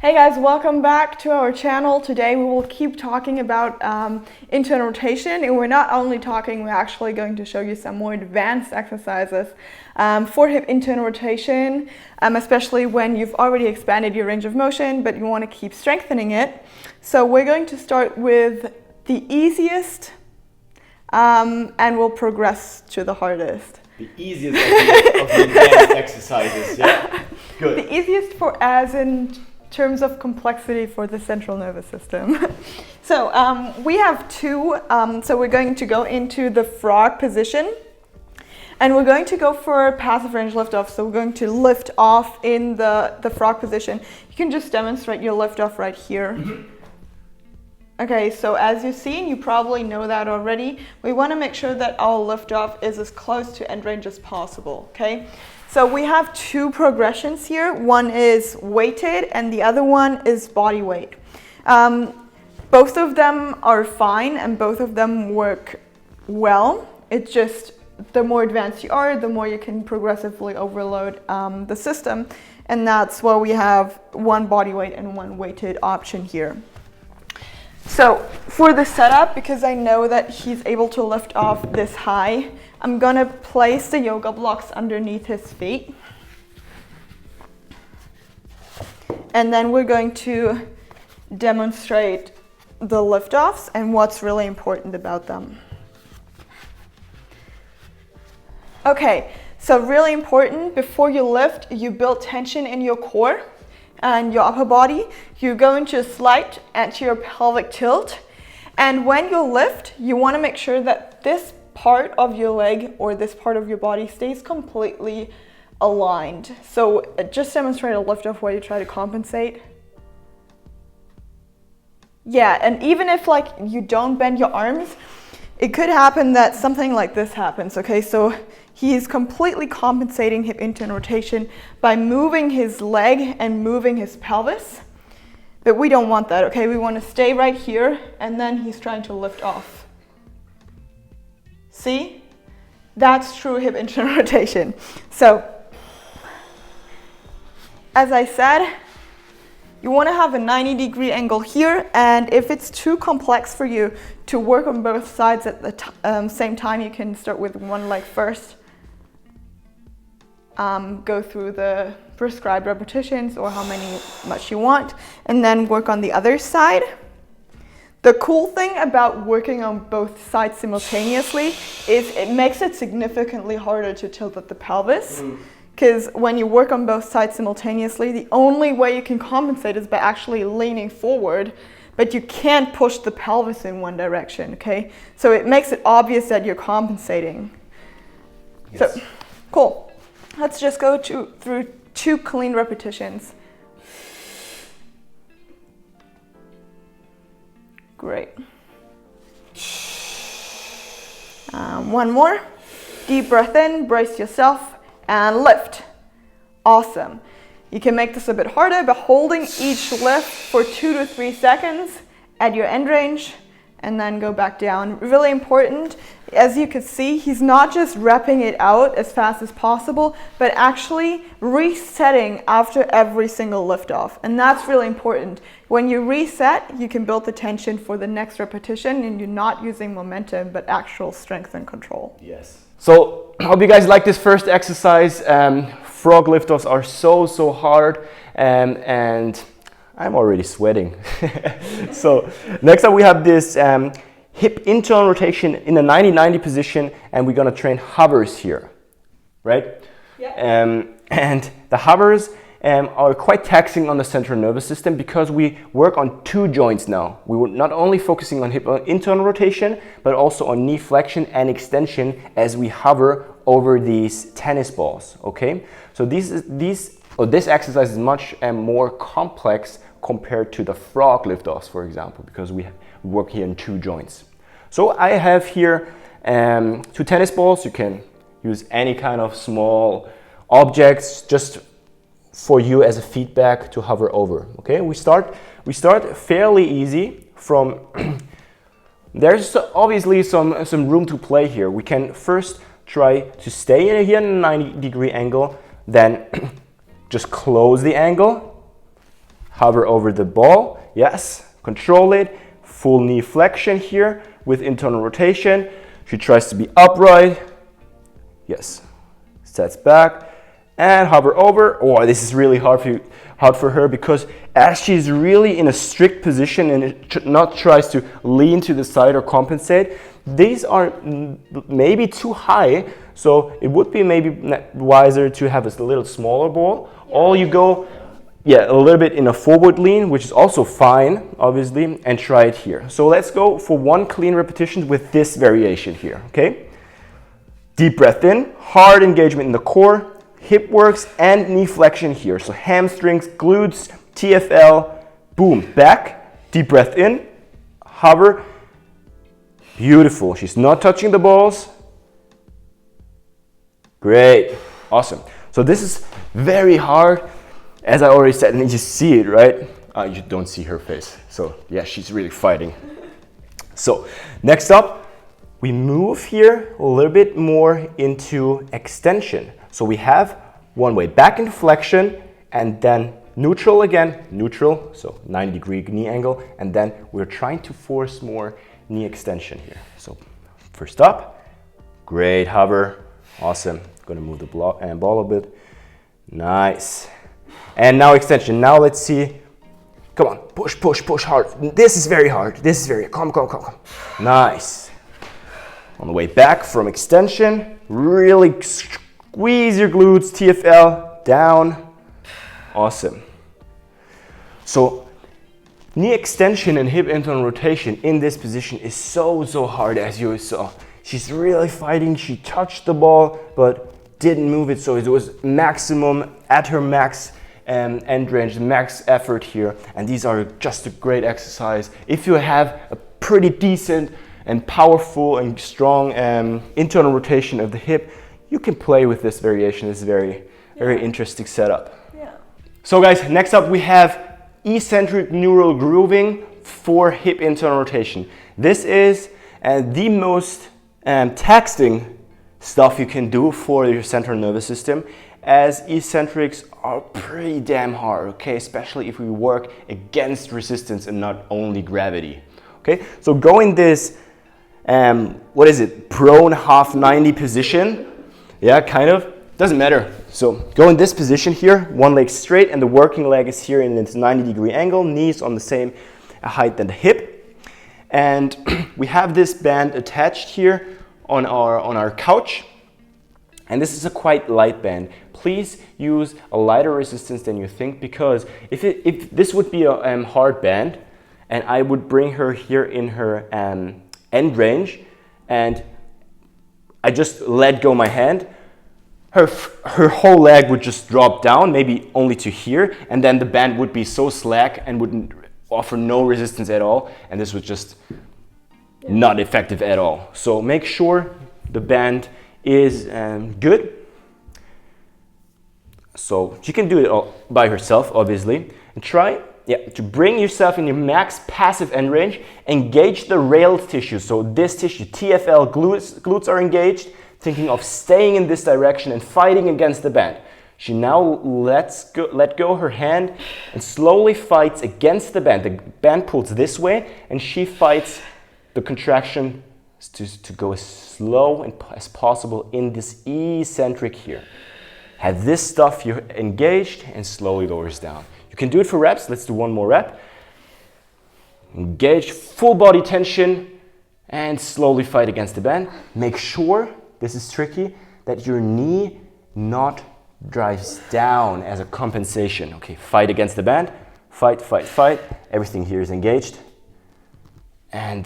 Hey guys, welcome back to our channel. Today we will keep talking about internal rotation, and we're not only talking, we're actually going to show you some more advanced exercises for hip internal rotation, especially when you've already expanded your range of motion but you want to keep strengthening it. So we're going to start with the easiest and we'll progress to the hardest. The easiest of the advanced exercises, yeah? Good. The easiest for as in terms of complexity for the central nervous system. So we have two, so we're going to go into the frog position and we're going to go for passive range lift off. So we're going to lift off in the frog position. You can just demonstrate your lift off right here. Okay, so as you've seen, you probably know that already. We want to make sure that our lift off is as close to end range as possible, okay? So we have two progressions here. One is weighted and the other one is body weight. Both of them are fine and both of them work well. It's just the more advanced you are, the more you can progressively overload the system. And that's why we have one body weight and one weighted option here. So for the setup, because I know that he's able to lift off this high, I'm gonna place the yoga blocks underneath his feet. And then we're going to demonstrate the lift-offs and what's really important about them. Okay, so really important, before you lift, you build tension in your core and your upper body. You go into a slight anterior pelvic tilt. And when you lift, you want to make sure that this part of your leg or this part of your body stays completely aligned. So just demonstrate a lift off where you try to compensate. Yeah, and even if like you don't bend your arms, it could happen that something like this happens, okay? So he's completely compensating hip internal rotation by moving his leg and moving his pelvis. But we don't want that, okay? We want to stay right here and then he's trying to lift off. See? That's true hip internal rotation. So, as I said, you want to have a 90-degree angle here, and if it's too complex for you to work on both sides at the same time, you can start with one leg first. Go through the prescribed repetitions or how much you want, and then work on the other side. The cool thing about working on both sides simultaneously is it makes it significantly harder to tilt at the pelvis. Because when you work on both sides simultaneously, the only way you can compensate is by actually leaning forward, but you can't push the pelvis in one direction, okay? So it makes it obvious that you're compensating. Yes. So, cool. Let's just go through two clean repetitions. Great. One more. Deep breath in, brace yourself, and lift. Awesome. You can make this a bit harder by holding each lift for 2 to 3 seconds at your end range and then go back down. Really important. As you can see, he's not just repping it out as fast as possible, but actually resetting after every single lift off. And that's really important. When you reset, you can build the tension for the next repetition and you're not using momentum, but actual strength and control. Yes. So I hope you guys like this first exercise. Frog lift-offs are so hard and I'm already sweating. So next up we have this hip internal rotation in a 90-90 position, and we're gonna train hovers here, right? Yeah. And the hovers are quite taxing on the central nervous system because we work on two joints now. We were not only focusing on hip internal rotation, but also on knee flexion and extension as we hover over these tennis balls, okay? So this exercise is much more complex compared to the frog lift-offs, for example, because we work here in two joints. So I have here 2 tennis balls. You can use any kind of small objects just for you as a feedback to hover over. Okay, we start fairly easy from. There's obviously some room to play here. We can first try to stay in here in a 90-degree angle, then just close the angle, Hover over the ball. Yes. Control it. Full knee flexion here with internal rotation. She tries to be upright. Yes. Sets back and hover over. Oh, this is really hard for her because as she's really in a strict position and not tries to lean to the side or compensate, these are maybe too high. So it would be maybe wiser to have a little smaller ball. Or you go a little bit in a forward lean, which is also fine, obviously, and try it here. So let's go for one clean repetition with this variation here, okay? Deep breath in, hard engagement in the core, hip works, and knee flexion here. So hamstrings, glutes, TFL, boom, back, deep breath in, hover, beautiful. She's not touching the balls. Great, awesome. So this is very hard, as I already said, and you just see it, right? You don't see her face. So yeah, she's really fighting. So next up, we move here a little bit more into extension. So we have one way back into flexion and then neutral again, neutral, so 90-degree knee angle, and then we're trying to force more knee extension here. So first up, great hover, awesome. Gonna move the ball a bit, nice. And now extension. Now let's see. Come on, push, push, push hard. This is very hard. This is very, come. Nice. On the way back from extension, really squeeze your glutes, TFL, down. Awesome. So knee extension and hip internal rotation in this position is so hard, as you saw. She's really fighting. She touched the ball, but didn't move it. So it was maximum at her max end range, max effort here. And these are just a great exercise. If you have a pretty decent and powerful and strong internal rotation of the hip, you can play with this variation. This is very interesting setup. Yeah. So guys, next up we have eccentric neural grooving for hip internal rotation. This is the most taxing stuff you can do for your central nervous system, as eccentrics are pretty damn hard, okay? Especially if we work against resistance and not only gravity, okay? So go in this, prone half 90 position. Yeah, kind of, doesn't matter. So go in this position here, one leg straight and the working leg is here in its 90-degree angle, knees on the same height than the hip. And we have this band attached here on our couch. And this is a quite light band. Please use a lighter resistance than you think, because if this would be a hard band and I would bring her here in her end range and I just let go my hand, her whole leg would just drop down, maybe only to here, and then the band would be so slack and wouldn't offer no resistance at all, and this was just not effective at all. So make sure the band is good. So she can do it all by herself, obviously, and try to bring yourself in your max passive end range. Engage the rails tissue, so this tissue, TFL, glutes are engaged, thinking of staying in this direction and fighting against the band. She now let go her hand and slowly fights against the band. The band pulls this way and she fights the contraction to go as slow as possible in this eccentric here. Have this stuff you're engaged and slowly lowers down. You can do it for reps. Let's do one more rep. Engage, full body tension, and slowly fight against the band. Make sure, this is tricky, that your knee not drives down as a compensation. Okay, fight against the band. Fight, fight, fight. Everything here is engaged. And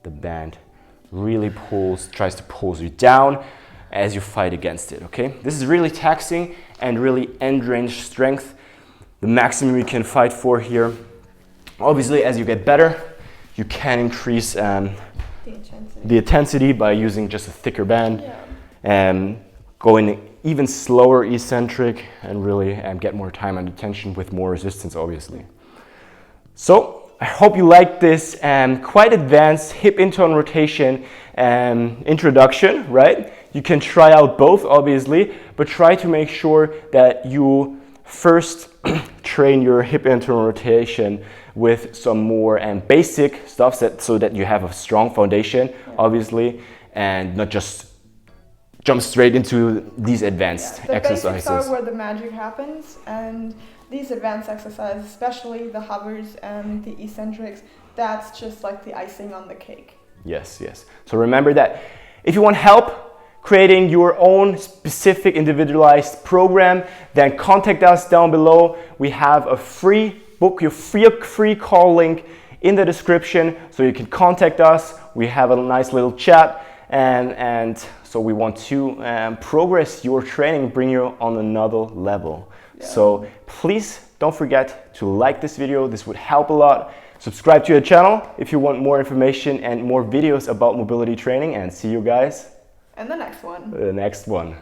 the band really tries to pull you down as you fight against it, okay? This is really taxing and really end range strength, the maximum you can fight for here. Obviously, as you get better, you can increase the intensity by using just a thicker band, and going even slower eccentric and really get more time under tension with more resistance, obviously. So I hope you liked this quite advanced hip internal rotation introduction, right? You can try out both, obviously, but try to make sure that you first train your hip internal rotation with some more basic stuff so that you have a strong foundation, obviously, and not just jump straight into these advanced exercises. The basics are where the magic happens, and these advanced exercises, especially the hovers and the eccentrics, that's just like the icing on the cake. Yes, yes. So remember that if you want help creating your own specific individualized program, then contact us down below. We have a free book, your free call link in the description, so you can contact us. We have a nice little chat, and so we want to progress your training, bring you on another level. Yeah. So please don't forget to like this video. This would help a lot. Subscribe to the channel if you want more information and more videos about mobility training, and see you guys in the next one. The next one.